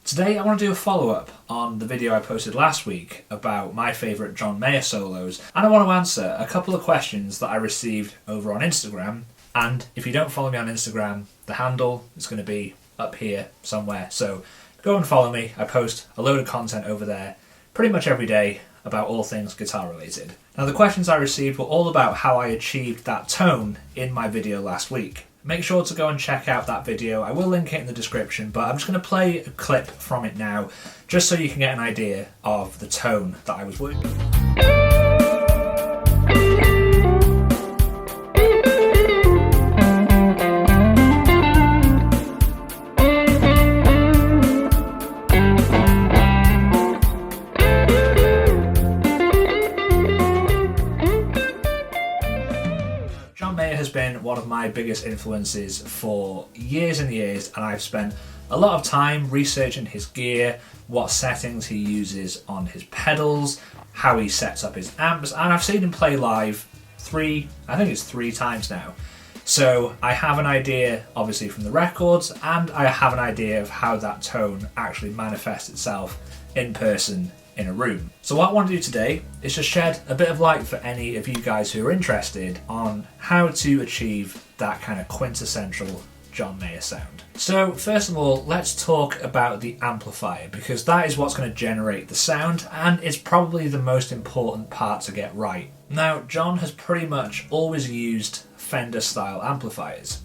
Today I want to do a follow-up on the video I posted last week about my favourite John Mayer solos, and I want to answer a couple of questions that I received over on Instagram. And if you don't follow me on Instagram, the handle is going to be up here somewhere, so go and follow me. I post a load of content over there pretty much every day about all things guitar related. Now, the questions I received were all about how I achieved that tone in my video last week. Make sure to go and check out that video. I will link it in the description, but I'm just going to play a clip from it now, just so you can get an idea of the tone that I was working with. Has been one of my biggest influences for years and years, and I've spent a lot of time researching his gear, what settings he uses on his pedals, how he sets up his amps, and I've seen him play live three times now. So I have an idea obviously from the records, and I have an idea of how that tone actually manifests itself in person in a room. So what I want to do today is just shed a bit of light for any of you guys who are interested on how to achieve that kind of quintessential John Mayer sound. So first of all, let's talk about the amplifier, because that is what's going to generate the sound, and it's probably the most important part to get right. Now, John has pretty much always used Fender style amplifiers.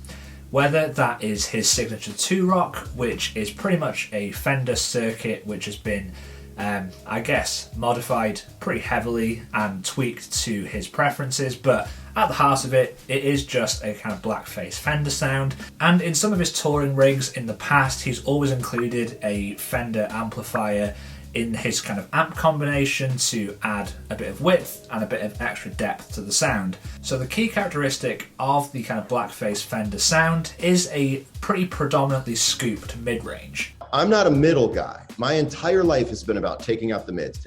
Whether that is his signature 2-rock, which is pretty much a Fender circuit which has been I guess modified pretty heavily and tweaked to his preferences, but at the heart of it, it is just a kind of blackface Fender sound. And in some of his touring rigs in the past, he's always included a Fender amplifier in his kind of amp combination to add a bit of width and a bit of extra depth to the sound. So the key characteristic of the kind of blackface Fender sound is a pretty predominantly scooped mid-range. I'm not a middle guy. My entire life has been about taking out the mids.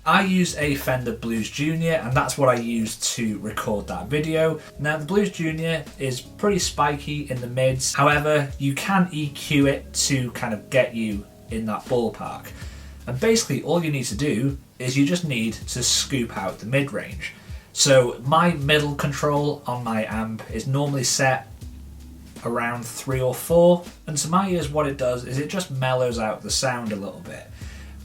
I use a Fender Blues Junior, and that's what I used to record that video. Now, the Blues Junior is pretty spiky in the mids. However, you can EQ it to kind of get you in that ballpark. And basically all you need to do is you just need to scoop out the mid-range. So my middle control on my amp is normally set around 3 or 4, and to my ears what it does is it just mellows out the sound a little bit.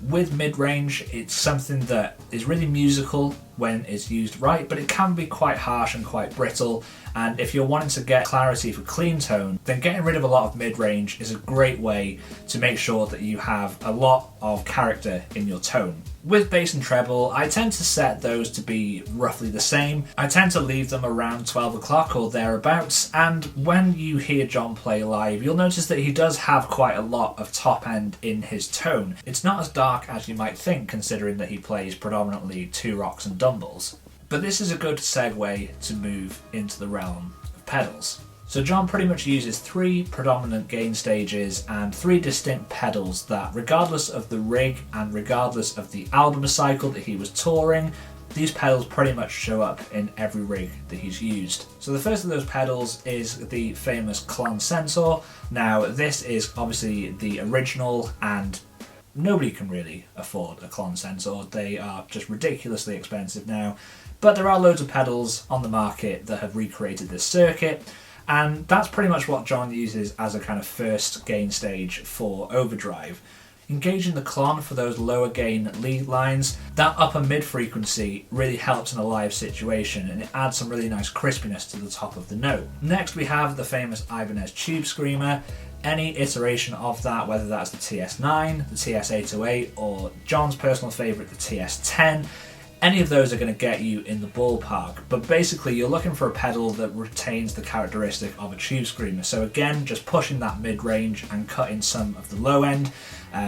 With mid-range, it's something that is really musical when it's used right, but it can be quite harsh and quite brittle, and if you're wanting to get clarity for clean tone, then getting rid of a lot of mid-range is a great way to make sure that you have a lot of character in your tone. With bass and treble, I tend to set those to be roughly the same. I tend to leave them around 12 o'clock or thereabouts, and when you hear John play live, you'll notice that he does have quite a lot of top end in his tone. It's not as dark as you might think, considering that he plays predominantly 2-rocks and dumbles. But this is a good segue to move into the realm of pedals. So John pretty much uses 3 predominant gain stages and 3 distinct pedals that, regardless of the rig and regardless of the album cycle that he was touring, these pedals pretty much show up in every rig that he's used. So the first of those pedals is the famous Klon Sensor. Now, this is obviously the original, and nobody can really afford a Klon Sensor. They are just ridiculously expensive now, but there are loads of pedals on the market that have recreated this circuit. And that's pretty much what John uses as a kind of first gain stage for overdrive. Engaging the Klon for those lower gain lead lines, that upper mid frequency really helps in a live situation, and it adds some really nice crispiness to the top of the note. Next we have the famous Ibanez Tube Screamer. Any iteration of that, whether that's the TS9, the TS808, or John's personal favourite, the TS10, any of those are going to get you in the ballpark, but basically you're looking for a pedal that retains the characteristic of a Tube Screamer. So again, just pushing that mid-range and cutting some of the low end.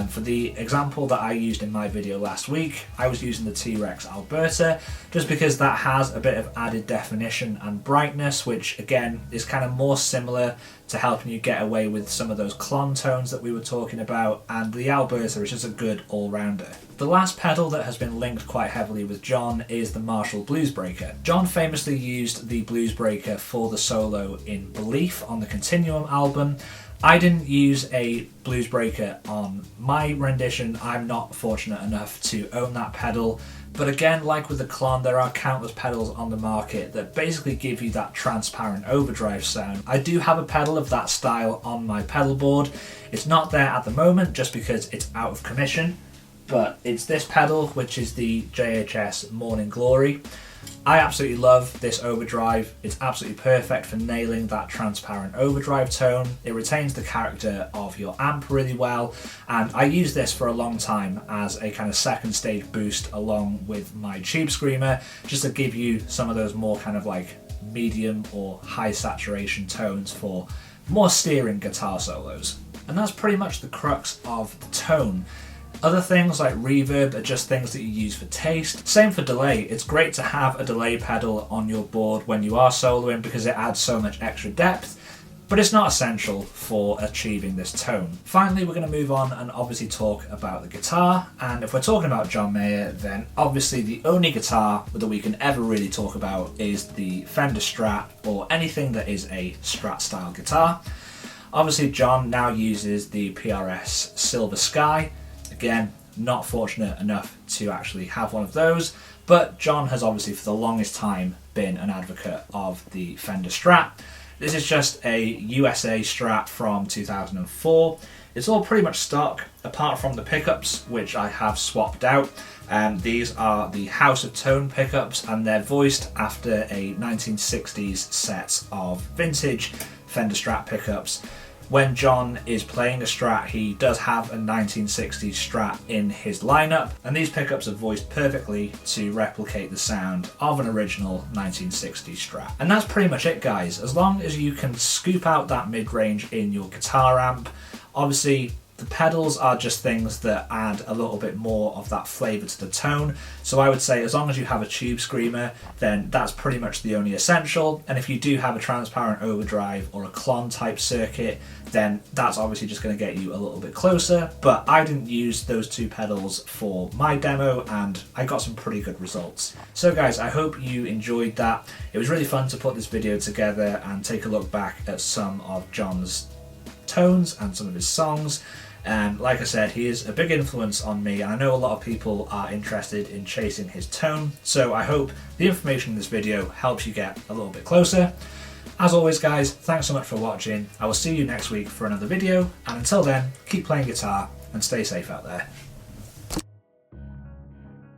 For the example that I used in my video last week, I was using the T-Rex Alberta, just because that has a bit of added definition and brightness, which again is kind of more similar to helping you get away with some of those Klon tones that we were talking about, and the Alberta is just a good all-rounder. The last pedal that has been linked quite heavily with John is the Marshall Bluesbreaker. John famously used the Bluesbreaker for the solo in Belief on the Continuum album, I didn't use a blues breaker on my rendition. I'm not fortunate enough to own that pedal. But again, like with the Klon, there are countless pedals on the market that basically give you that transparent overdrive sound. I do have a pedal of that style on my pedal board. It's not there at the moment just because it's out of commission, but it's this pedal, which is the JHS Morning Glory. I absolutely love this overdrive. It's absolutely perfect for nailing that transparent overdrive tone. It retains the character of your amp really well, and I used this for a long time as a kind of second stage boost along with my Tube Screamer, just to give you some of those more kind of like medium or high saturation tones for more steering guitar solos. And that's pretty much the crux of the tone. Other things like reverb are just things that you use for taste. Same for delay. It's great to have a delay pedal on your board when you are soloing because it adds so much extra depth, but it's not essential for achieving this tone. Finally, we're going to move on and obviously talk about the guitar. And if we're talking about John Mayer, then obviously the only guitar that we can ever really talk about is the Fender Strat, or anything that is a Strat style guitar. Obviously John now uses the PRS Silver Sky. Again, not fortunate enough to actually have one of those, but John has obviously for the longest time been an advocate of the Fender Strat. This is just a USA Strat from 2004. It's all pretty much stock, apart from the pickups, which I have swapped out. These are the House of Tone pickups, and they're voiced after a 1960s set of vintage Fender Strat pickups. When John is playing a Strat, he does have a 1960s Strat in his lineup, and these pickups are voiced perfectly to replicate the sound of an original 1960s Strat. And that's pretty much it, guys. As long as you can scoop out that mid-range in your guitar amp, obviously the pedals are just things that add a little bit more of that flavour to the tone. So I would say as long as you have a Tube Screamer, then that's pretty much the only essential. And if you do have a transparent overdrive or a Klon type circuit, then that's obviously just going to get you a little bit closer. But I didn't use those two pedals for my demo, and I got some pretty good results. So guys, I hope you enjoyed that. It was really fun to put this video together and take a look back at some of John's tones and some of his songs. And like I said, he is a big influence on me, and I know a lot of people are interested in chasing his tone, so I hope the information in this video helps you get a little bit closer. As always guys, thanks so much for watching. I will see you next week for another video, and until then, keep playing guitar and stay safe out there.